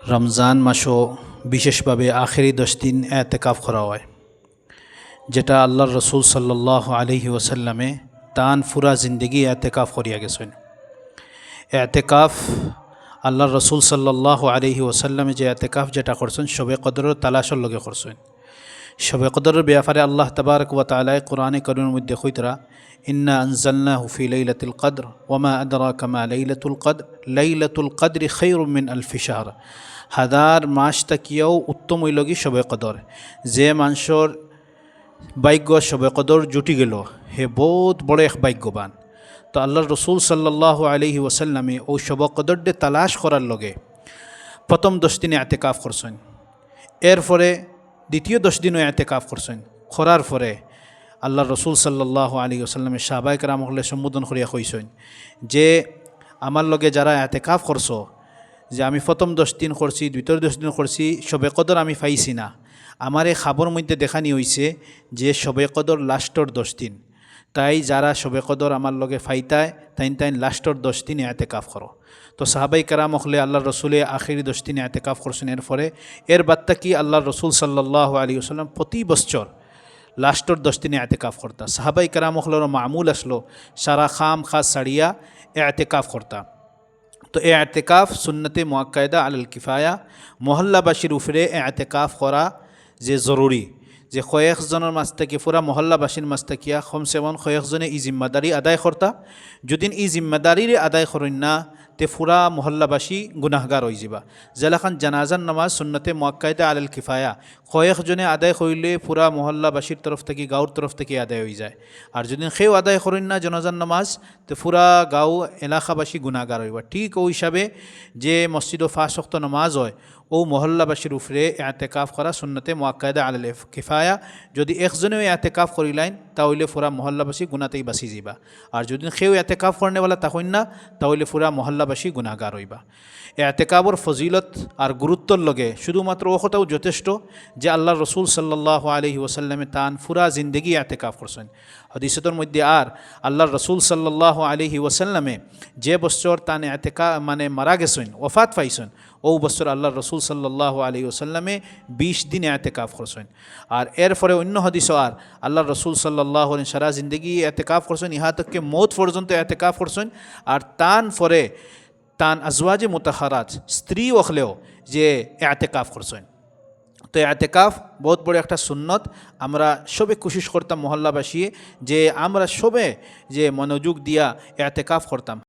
রমজান মাসও বিশেষভাবে আখেরি 10 দিন এতেকাফ করা হয়, যেটা আল্লাহর রসুল সাল্লাল্লাহু আলাইহি ওয়াসাল্লামে তান ফুরা জিন্দগি এতেকাফ করিয়া গেছেন। এতেকাফ আল্লাহর রসুল সাল্লাল্লাহু আলাইহি ওয়াসাল্লামে যে এতেকাফ যেটা করছেন শবে কদরের তালাশর লগে করছেন। শবে কদরের ব্যাপারে আল্লাহ তাবারক ওয়া তাআলা কোরআনে কারীমের মধ্যে কইতরা, ইন্না আনজালনাহু ফি লাইলাতিল কদর ওয়ামা আদরাকা মা লাইলাতুল কদরি খায়রুম মিন আলফি শাহর। হাজার মাস তাকিয়াও উত্তম হইলগি শবে কদর। যে মানুষের ভাগ্য শবে কদর জুটি গেল হে বহুত বড় এক ভাগ্যবান। তো আল্লাহর রসুল সাল্লাল্লাহু আলাইহি ওয়াসাল্লামে ও শবে কদর দে তালাশ করার লগে প্রথম 10 দিনে এতেকাফ করছেন। এরপরে দ্বিতীয় 10 দিনও এতেকাফ করছেন। করার পরে আল্লাহর রসুল সাল্লাল্লাহু আলাইহি ওয়াসাল্লামে সাহাবায়ে কেরাম হলে সম্বোধন করিয়া কইছেন যে আমার লগে যারা এতেকাফ করছো, যে আমি প্রথম 10 দিন করছি, দ্বিতীয় 10 দিন করছি, শবে কদর আমি পাইছি না। আমার এই খাবর মধ্যে দেখানি হয়েছে যে শবে কদর লাস্টর 10 দিন। তাই যারা শবে কদর আমার লগে ফাইতায় তাইন লাস্টর 10 দিন এতেকাফ করো। তো সাহাবাই কেরাম হলে আল্লাহর রসুলে আখেরি 10 দিন এতেকাফ করছেন। এর বাদটা কি আল্লাহর রসুল সাল্লাল্লাহু আলাইহি ওয়াসাল্লাম প্রতি বছর লাস্টর 10 দিনে এতেকাফ করতা। সাহাবাই কেরাম হলের মামুল আসলো সারা খাম খাস সাড়িয়া এতেকাফ করতা। তো এতেকাফ সুন্নতে মুআক্কাদা আলাল কিফায়া, মহল্লাবাসীর উপরে এতেকাফ করা যে জরুরি, যে কয়েকজনের মাঝ থেকে পুরা মহল্লাবাসীর মাঝ থাকিয়া কমসে কম কয়েকজনে ই জিম্মাদারি আদায় করতা। যদি ই জিম্মাদারিরে আদায় করেন না তে পুরা মহল্লাবাসী গুনাহগার হয়ে যাবা। যেলাখান জানাজার নামাজ সুন্নতে মুআক্কাদা আলাল কিফায়া কয়েকজনে আদায় করলে পুরা মহল্লাবাসীর তরফ থেকে গাঁওর তরফ থেকে আদায় হয়ে যায়। আর যদি সেও আদায় করেন না জানাজার নামাজ তো পুরা গাঁও এলাকাবাসী গুনাহগার হইবা। ঠিক ওই হিসাবে যে মসজিদ ও 5 ওয়াক্ত নামাজ হয় ও মহল্লাবাসীর উপরে এতেকাফ করা সুন্নতে মুআক্কাদা আলাল কিফায়া। যদি একজনেও এতেকাফ করিলাইন তাহলে পুরা মহল্লাবাসী গুনাতেই বাঁচি যাবা। আর যদি সেও এতেকাফ করনেওয়ালা তখন না তাহলে পুরা মহল্লাবাসী গুনাহগার হইবা। এতেকাফর ফজিলত আর গুরুত্বর লগে শুধুমাত্র ও কথাও যথেষ্ট যে আল্লাহ রসুল সাল্লাল্লাহু আলাইহি ওয়াসাল্লামে তান পুরা জিন্দগি এতেকাফ করছেন। হাদিসের মধ্যে আর আল্লাহর রসুল সাল্লাল্লাহু আলাইহি ওয়াসাল্লামে যে বছর তান এতেকাফ মারা গেছেন, ওফাত পাইছেন, ও বছর আল্লাহর রসুল সাল্লাল্লাহু আলাইহি ওয়াসাল্লামে 20 দিন এতেকাফ করছেন। আর এরপরে অন্য হাদিসও আর আল্লাহর রসুল সাল্লাল্লাহু আলাইহি সারা জিন্দগি এতেকাফ করছেন, ইহা তক মৌত পর্যন্ত এতেকাফ করছেন। আর তান পরে তান আজওয়াজে মুতাহারাত স্ত্রী ওখলেও যে এতেকাফ করছেন। তো এতেকাফ বহুত বড় একটা সুন্নত। আমরা সবে কোশিশ করতাম মহল্লাবাসী যে আমরা সবে যে মনোযোগ দিয়া এতেকাফ করতাম।